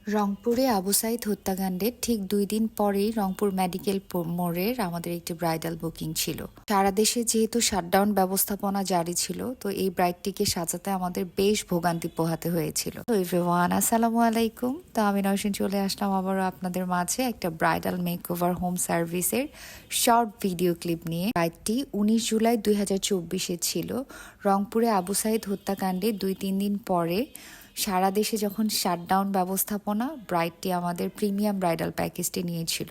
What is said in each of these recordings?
রংপুরে আবু সাইদ হত্যাকাণ্ডের ঠিক 2 দিন পরেই রংপুর মেডিকেল মোড়ের আমাদের একটি ব্রাইডাল বুকিং ছিল। সারা দেশে যেহেতু শাটডাউন ব্যবস্থাপনা জারি ছিল, তো এই ব্রাইডটিকে সাজাতে আমাদের বেশ ভোগান্তি পোহাতে হয়েছিল। তো এভরিওয়ান, আসসালামু আলাইকুম। তো আমি নওশিন চলে আসলাম আবারও আপনাদের মাঝে একটা ব্রাইডাল মেকওভার হোম সার্ভিসের শর্ট ভিডিও ক্লিপ নিয়ে। ব্রাইডটি 19 জুলাই 2024-এ ছিল। রংপুরে আবু সাইদ হত্যাকাণ্ডে 2-3 দিন পরে সারা দেশে যখন শাটডাউন ব্যবস্থাপনা, ব্রাইডটি আমাদের প্রিমিয়াম ব্রাইডাল প্যাকেজটি নিয়েছিল।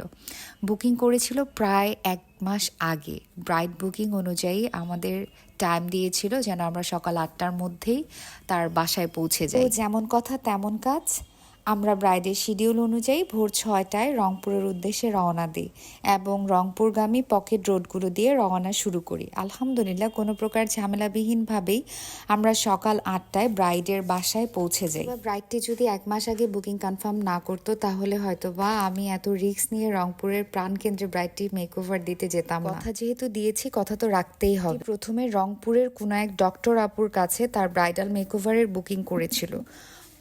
বুকিং করেছিল প্রায় 1 মাস আগে। ব্রাইড বুকিং অনুযায়ী আমাদের টাইম দিয়েছিল যেন আমরা সকাল 8টার মধ্যেই তার বাসায় পৌঁছে যাই। যেমন কথা তেমন কাজ, আমরা ব্রাইডের শিডিউল অনুযায়ী ভোর 6টায় রংপুরের উদ্দেশ্যে রওনা দিই এবং রংপুরগামী পকেট রোডগুলো দিয়ে রওনা শুরু করি। আলহামদুলিল্লাহ কোনো প্রকার ঝামেলাবিহীনভাবেই আমরা সকাল 8টায় ব্রাইডের বাসায় পৌঁছে যাই। ব্রাইডটি যদি 1 মাস আগে বুকিং কনফার্ম না করতো তাহলে হয়তো বা আমি এত রিস্ক নিয়ে রংপুরের প্রাণকেন্দ্রে ব্রাইডটি মেকওভার দিতে যেতাম না। কথা যেহেতু দিয়েছি, কথা তো রাখতেই হবে। প্রথমে রংপুরের কোনো এক ডক্টর আপুর কাছে তার ব্রাইডাল মেকওভারের বুকিং করেছিল।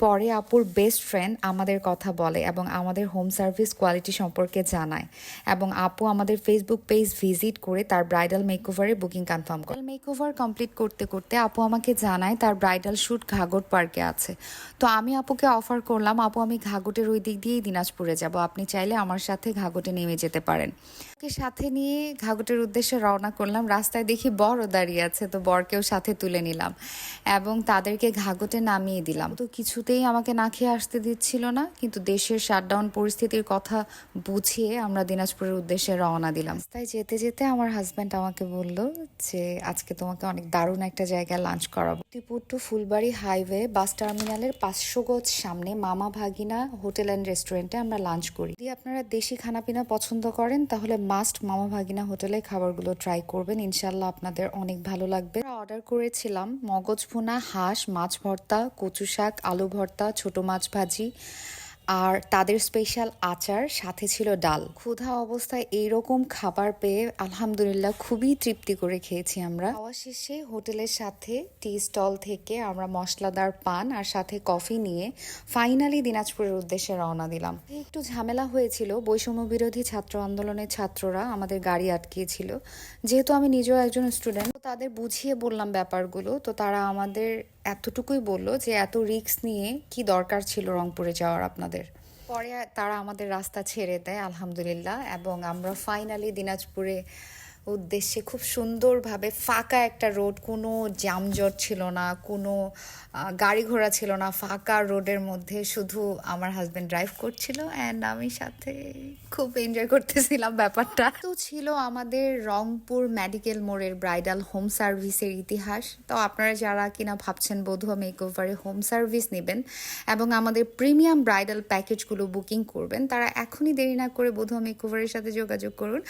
পরে আপুর বেস্ট ফ্রেন্ড আমাদের কথা বলে এবং আমাদের হোম সার্ভিস কোয়ালিটি সম্পর্কে জানায়, এবং আপু আমাদের ফেসবুক পেজ ভিজিট করে তার ব্রাইডাল মেকওভারের বুকিং কনফার্ম করে। মেকওভার কমপ্লিট করতে করতে আপু আমাকে জানায় তার ব্রাইডাল শ্যুট ঘাগট পার্কে আছে। তো আমি আপুকে অফার করলাম, আপু আমি ঘাগটের ওই দিক দিয়েই দিনাজপুরে যাব, আপনি চাইলে আমার সাথে ঘাগটে নেমে যেতে পারেন। ওকে সাথে নিয়ে ঘাগটের উদ্দেশ্যে রওনা করলাম। রাস্তায় দেখি বরও দাঁড়িয়ে আছে, তো বরকেও সাথে তুলে নিলাম এবং তাদেরকে ঘাগটে নামিয়ে দিলাম। তো কিছুতেই আমাকে না খেয়ে আসতে দিচ্ছিল না, কিন্তু দেশের শাটডাউন পরিস্থিতির কথা বুঝিয়ে আমরা দিনাজপুরের উদ্দেশ্যে রওনা দিলাম। তাই যেতে যেতে আমার হাজব্যান্ড আমাকে বলল যে আজকে তোমাকে অনেক দারুণ একটা জায়গায় লাঞ্চ করাবো। টিপুর টু ফুলবাড়ি হাইওয়ে বাস টার্মিনালের 500 গজ সামনে মামা ভাগিনা হোটেল অ্যান্ড রেস্টুরেন্টে আমরা লাঞ্চ করি। যদি আপনারা দেশি খানাপিনা পছন্দ করেন তাহলে মাস্ট মামা ভাগিনা হোটেলে খাবারগুলো ট্রাই করবেন, ইনশাল্লাহ আপনাদের অনেক ভালো লাগবে। অর্ডার করেছিলাম মগজ ভুনা, হাঁস, মাছ ভর্তা, কচু শাক, আলু ভর্তা, ছোট মাছ ভাজি আর তাদের স্পেশাল আচার, সাথে ছিল ডাল। ক্ষুধা অবস্থায় এইরকম খাবার পেয়ে আলহামদুলিল্লাহ খুবই তৃপ্তি করে খেয়েছি আমরা। খাওয়া শেষে হোটেলের সাথে টি স্টল থেকে আমরা মশলাদার পান আর সাথে কফি নিয়ে ফাইনালি দিনাজপুরের উদ্দেশ্যে রওনা দিলাম। একটু ঝামেলা হয়েছিল, বৈষম্য বিরোধী ছাত্র আন্দোলনের ছাত্ররা আমাদের গাড়ি আটকিয়েছিল। যেহেতু আমি নিজেও একজন স্টুডেন্ট, তাদের বুঝিয়ে বললাম ব্যাপারগুলো, তো তারা আমাদের এতটুকুই বললো যে এত রিস্ক নিয়ে কি দরকার ছিল রংপুরে যাওয়ার আপনাদের। পরে তারা আমাদের রাস্তা ছেড়ে দেয় আলহামদুলিল্লাহ, এবং আমরা ফাইনালি দিনাজপুরে উদ্দেশ্যে খুব সুন্দরভাবে ফাঁকা একটা রোড, কোনো যানজট ছিল না, কোনো গাড়ি ঘোড়া ছিল না, ফাঁকা রোডের মধ্যে শুধু আমার হাজব্যান্ড ড্রাইভ করছিল অ্যান্ড আমি সাথে খুব এনজয় করতেছিলাম ব্যাপারটা। তো ছিল আমাদের রংপুর মেডিকেল মোড়ের ব্রাইডাল হোম সার্ভিসের ইতিহাস। তো আপনারা যারা কিনা ভাবছেন বধুয়া মেকওভারে হোম সার্ভিস নেবেন এবং আমাদের প্রিমিয়াম ব্রাইডাল প্যাকেজগুলো বুকিং করবেন, তারা এখনই দেরি না করে বধুয়া মেকওভারের সাথে যোগাযোগ করুন।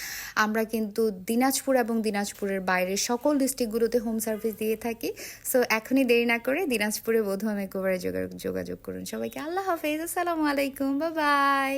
আমরা কিন্তু দিনাজপুর এবং দিনাজপুরের বাইরের সকল ডিস্ট্রিক্টগুলোতে হোম সার্ভিস দিয়ে থাকি। সো এখনই দেরি না করে দিনাজপুরে বধুয়া মেকওভারে যোগাযোগ করুন। সবাইকে আল্লাহ হাফেজ, আসসালামু আলাইকুম, বাই বাই।